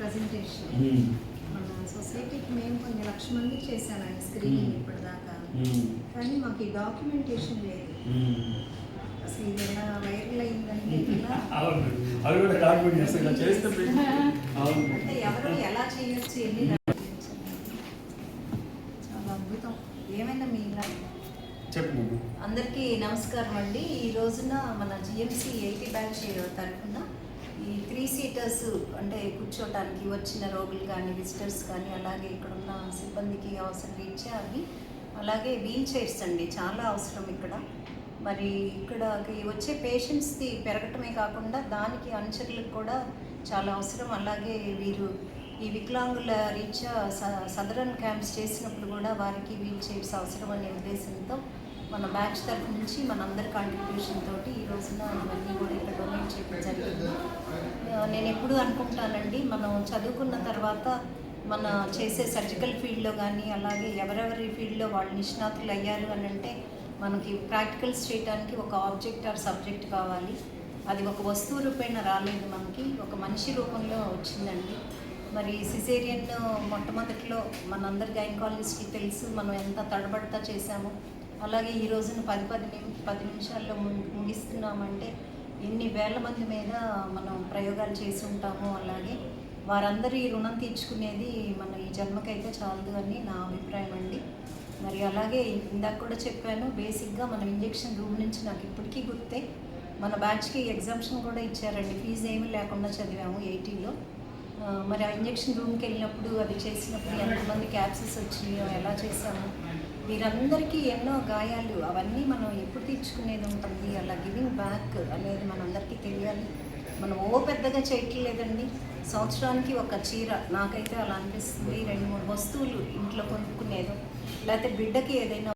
Presentation మన సొసైటీకి మేము కొన్ని లక్షల మందికి చేశానండి స్క్రీనింగ్ ఇప్పటిదాకా, కానీ మాకు ఈ డాక్యుమెంటేషన్ లేదు. అసలు ఇది ఎలా వైరల్ అయిందంటే అంటే ఎవరు ఎలా చేయొచ్చు, ఎన్ని చాలా అద్భుతం. ఏమైనా మీ అందరికీ నమస్కారం అండి. ఈ రోజున మన జిఎంసి 80 బ్యాచ్ తరఫున ఈ 3 సీటర్స్ అంటే కూర్చోటానికి వచ్చిన రోగులు కానీ విజిటర్స్ కానీ అలాగే ఇక్కడ ఉన్న సిబ్బందికి అవసరం రీత్యా అవి, అలాగే వీల్ చైర్స్ అండి చాలా అవసరం ఇక్కడ. మరి ఇక్కడకి వచ్చే పేషెంట్స్ది పెరగటమే కాకుండా దానికి అనుచరులకు కూడా చాలా అవసరం. అలాగే వీరు ఈ వికలాంగుల రీత్యా సదరన్ క్యాంప్స్ చేసినప్పుడు కూడా వారికి వీల్ చైర్స్ అవసరం అనే ఉద్దేశంతో మన బ్యాచ్ తరఫు నుంచి మనందరి కాంట్రిబ్యూషన్ తోటి ఈ రోజున ఇవన్నీ కూడా ఇక్కడ డొనేట్ చేయడం జరిగింది. నేను ఎప్పుడు అనుకుంటానండి, మనం చదువుకున్న తర్వాత మన చేసే సర్జికల్ ఫీల్డ్లో కానీ అలాగే ఎవరెవరి ఫీల్డ్లో వాళ్ళు నిష్ణాతులు అయ్యారు అని అంటే మనకి ప్రాక్టికల్స్ చేయడానికి ఒక ఆబ్జెక్ట్ ఆర్ సబ్జెక్ట్ కావాలి. అది ఒక వస్తువు రూపేణ రాలేదు, మనకి ఒక మనిషి రూపంలో వచ్చిందండి. మరి సిజేరియన్ మొట్టమొదటిలో మనందరి గైనకాలజిస్ట్కి తెలుసు మనం ఎంత తడబడతా చేశాము. అలాగే ఈ రోజున 10 నిమిషాల్లో ముగిస్తున్నామంటే ఎన్ని వేల మంది మీద మనం ప్రయోగాలు చేసి ఉంటాము. అలాగే వారందరి రుణం తీర్చుకునేది మన ఈ జన్మకైతే చాలదు అని నా అభిప్రాయం అండి. మరి అలాగే ఇందాక కూడా చెప్పాను, బేసిక్గా మనం ఇంజెక్షన్ రూమ్ నుంచి నాకు ఇప్పటికీ గుర్తే మన బ్యాచ్కి ఎగ్జామ్షన్ కూడా ఇచ్చారండి. ఫీజు ఏమీ లేకుండా చదివాము 80లో. మరి ఆ ఇంజెక్షన్ రూమ్కి వెళ్ళినప్పుడు అది చేసినప్పుడు ఎంతమంది క్యాప్సెస్ వచ్చినాయో ఎలా చేసాము, వీరందరికీ ఎన్నో గాయాలు, అవన్నీ మనం ఎప్పుడు తీర్చుకునేది ఉంటుంది. అలా గివింగ్ బ్యాక్ అనేది మనందరికీ తెలియాలి. మనం పెద్దగా చేయట్లేదండి, సంవత్సరానికి ఒక చీర, నాకైతే అలా అనిపిస్తుంది, 2-3 వస్తువులు ఇంట్లో కొనుక్కునేదో లేకపోతే బిడ్డకి ఏదైనా